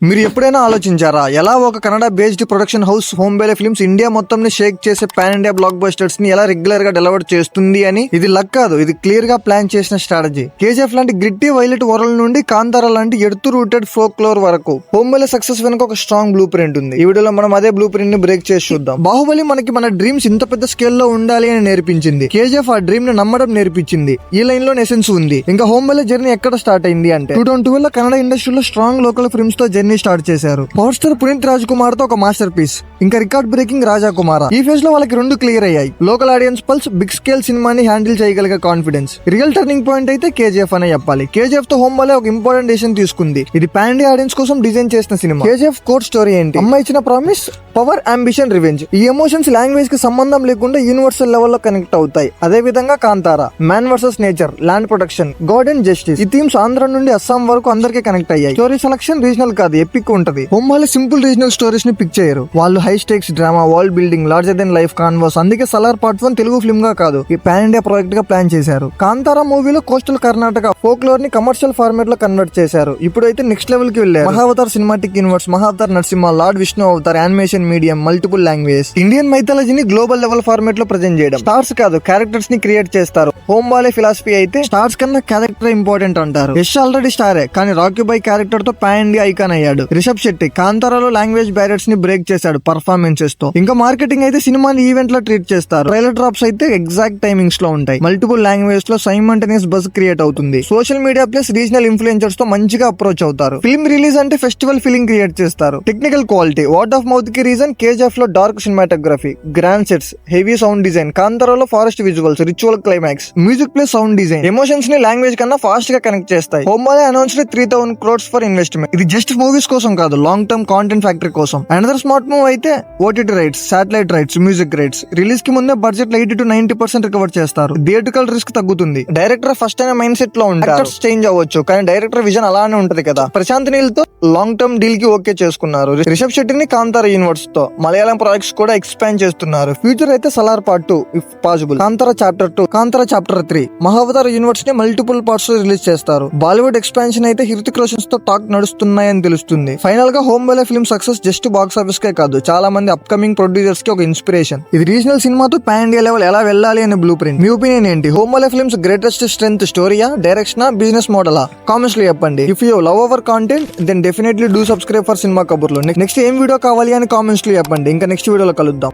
మీరు ఎప్పుడైనా ఆలోచించారా ఎలా ఒక Kannada based production house Hombale films India మొత్తం షేక్ చేసే పాన్ ఇండియా బ్లాక్ బస్టర్స్ ని ఎలా రెగ్యులర్ గా డెలివర్ చేస్తుంది అని? ఇది లక్ కాదు, ఇది క్లియర్ గా ప్లాన్ చేసిన స్ట్రాటజీ. కేజీఎఫ్ లాంటి గ్రిట్టి వైలెట్ వరల్డ్ నుండి కాంతారా లాంటి ఎడుతు రూటెడ్ ఫోక్లోర్ వరకు హోంబేలే సక్సెస్ వెనుక ఒక స్ట్రాంగ్ బ్లూ ప్రింట్ ఉంది. ఈ వీడియోలో మనం అదే బ్లూ ప్రింట్ ని బ్రేక్ చేసి చూద్దాం. బాహుబలి మనకి మన డ్రీమ్స్ ఇంత పెద్ద స్కేల్ లో ఉండాలి అని నేర్పించింది. కేజీఎఫ్ ఆ డ్రీమ్ ని నమ్మడం నేర్పించింది. ఈ లైన్ లో ఎసెన్స్ ఉంది. ఇంకా హోంబేలే జర్నీ ఎక్కడ స్టార్ట్ అయింది అంటే 2012 లో కన్నడ ఇండస్ట్రీలో స్ట్రాంగ్ లోకల్ ఫిల్మ్స్ తో జర్నీ స్టార్ట్ చేశారు. Power star Puneeth Rajkumar తో ఒక మాస్టర్ పీస్, ఇంకా రికార్డ్ బ్రేకింగ్ రాజా కుమార్. ఈ ఫేజ్ లో వాళ్ళకి రెండు క్లియర్ అయ్యాయి. Local audience pulse, big scale సినిమాని హ్యాండిల్ చేయగలిగే కాన్ఫిడెన్స్. రియల్ టర్నింగ్ పాయింట్ అయితే కేజీఎఫ్ అనే చెప్పాలి. కేజీఎఫ్ తో హోంబేలే ఒక ఇంపార్టెంట్ డెసిషన్ తీసుకుంది. ఇది పాన్ ఇండియా ఆడియన్స్ కోసం డిజైన్ చేసిన సినిమా. కేజీఎఫ్ కోర్ స్టోరీ ఏంటి? అమ్మ ఇచ్చిన ప్రామిస్, పవర్, అంబిషన్, రివెంజ్. ఈ ఎమోషన్స్ లాంగ్వేజ్ కి సంబంధం లేకుండా యూనివర్సల్ లెవెల్ లో కనెక్ట్ అవుతాయి. అదే విధంగా Kantara, man versus nature, land protection, God and justice. ఈ థీమ్స్ ఆంధ్ర నుండి అస్సాం వరకు అందరికీ కనెక్ట్ అయ్యాయి. స్టోరీ సెలక్షన్ రీజనల్ కాదు, ఎపిక్ ఉంటది. హోంబేలే సింపుల్ రీజనల్ స్టోరీస్ ని పిక్ చేయరు. వాళ్ళు high స్టేక్స్ drama, world building, larger than life canvas. అందుకే సలార్ పార్ట్ 1 తెలుగు ఫిల్మ్ గా కాదు, ఈ పాన్ ఇండియా ప్రాజెక్ట్ గా ప్లాన్ చేశారు. కాంతారా మూవీలో కోస్టల్ కర్ణాటక ఫోక్లోర్ ని కమర్షియల్ ఫార్మాట్ లో కన్వర్ట్ చేశారు. ఇప్పుడైతే నెక్స్ట్ లెవెల్ కి వెళ్ళారు. Mahavatar cinematic universe, Mahavatar Narasimha, lord Vishnu avatar, animation medium, multiple language, Indian మైథాలజీని గ్లోబల్ లెవెల్ ఫార్మాట్ లో ప్రజెంట్ చేయడం. స్టార్స్ కాదు, క్యారెక్టర్స్ ని క్రియేట్ చేస్తారు. హోంబేలే ఫిలాసఫీ అయితే స్టార్స్ కన్నా క్యారెక్టర్ ఇంపార్టెంట్ అంటారు. యష్ ఆల్రెడీ స్టారే, కానీ రాకీ బాయ్ క్యారెక్టర్ తో పాన్ ఇండియా ఐకాన్ అయ్యాడు. రిషబ్ శెట్టి కాంతారాలో లాంగ్వేజ్ బ్యారియర్స్ ని బ్రేక్ చేశాడు పర్ఫార్మెన్సెస్ తో. ఇంకా మార్కెటింగ్ అయితే సినిమాని ఈవెంట్ లో ట్రీట్ చేస్తారు. ట్రైలర్ డ్రాప్స్ అయితే ఎగ్జాక్ట్ టైమింగ్స్ లో ఉంటాయి. మల్టిపుల్ లాంగ్వేజ్ లో సైమల్టేనియస్ బజ్ క్రియేట్ అవుతుంది. Social media plus regional influencers తో మంచిగా అప్రోచ్ అవుతారు. ఫిల్మ్ రిలీజ్ అంటే ఫెస్టివల్ ఫీలింగ్ క్రియేట్ చేస్తారు. Technical quality, word of mouth కి రీజన్ కేజీఎఫ్ లో dark cinematography, grand sets, heavy sound design. కాంతారాలో forest visuals, ritual climax, music plus sound design emotions ని language కన్నా ఫాస్ట్ గా connect చేస్తాయి. Hombale announced 3,000 crores for investment. ఇది just movies కోసం కాదు, లాంగ్ టర్మ్ కాంటెంట్ ఫ్యాక్టరీ కోసం. అనదర్ స్మార్ట్ మూవ్ అయితే OTT rights, satellite rights, music rights. Release కి ముందే బడ్జెట్ 80 to 90% రికవర్ చేస్తారు. థియేట్రికల్ రిస్క్ తగ్గుతుంది. డైరెక్టర్ ఫస్ట్ అయిన మైండ్ సెట్ లో ఉంటారు. చేంజ్ అవ్వచ్చు, కానీ డైరెక్టర్ విజన్ అలానే ఉంటది కదా. ప్రశాంత్ నీల్ తో లాంగ్ టర్మ్ డీల్ కి ఓకే చేసుకున్నారు. రిషబ్ శెట్టిని కాంతారా యూనివర్స్ తో మలయాళం ప్రాజెక్ట్స్ కూడా ఎక్స్పాండ్ చేస్తున్నారు. ఫ్యూచర్ అయితే Salaar part 2 if possible, Kantara chapter 2, Kantara chapter 3. Mahavatar universe ని మల్టిపుల్ పార్ట్స్ లో రిలీజ్ చేస్తారు. బాలీవుడ్ ఎక్స్పాన్షన్ అయితే హృతిక్ రోషన్స్ తో టాక్ నడుస్తున్నాయని తెలుస్తుంది. ఫైనల్ గా Hombale film success just box office కే కాదు, చాలా మంది అప్కమింగ్ ప్రొడ్యూసర్స్ కి ఒక ఇన్స్పిరేషన్. ఇది రీజనల్ సినిమాతో పాన్ ఇండియా లెవెల్ ఎలా వెళ్ళాలి అనే బ్లూ ప్రింట్. మీ ఒపీనియన్ ఏంటి? హోంబేలే ఫిల్మ్స్ గ్రేటెస్ట్ స్ట్రెంత్ స్టోరీయా, డైరెక్షనా, బిజినెస్ మోడలా? కామెంట్స్ లో చెప్పండి. If you love our content then definitely do subscribe for Cinema Kaburlu. Next ఏం వీడియో కావాలి అని కామెంట్స్ లో చెప్పండి. ఇంకా నెక్స్ట్ వీడియోలో కలుద్దాం.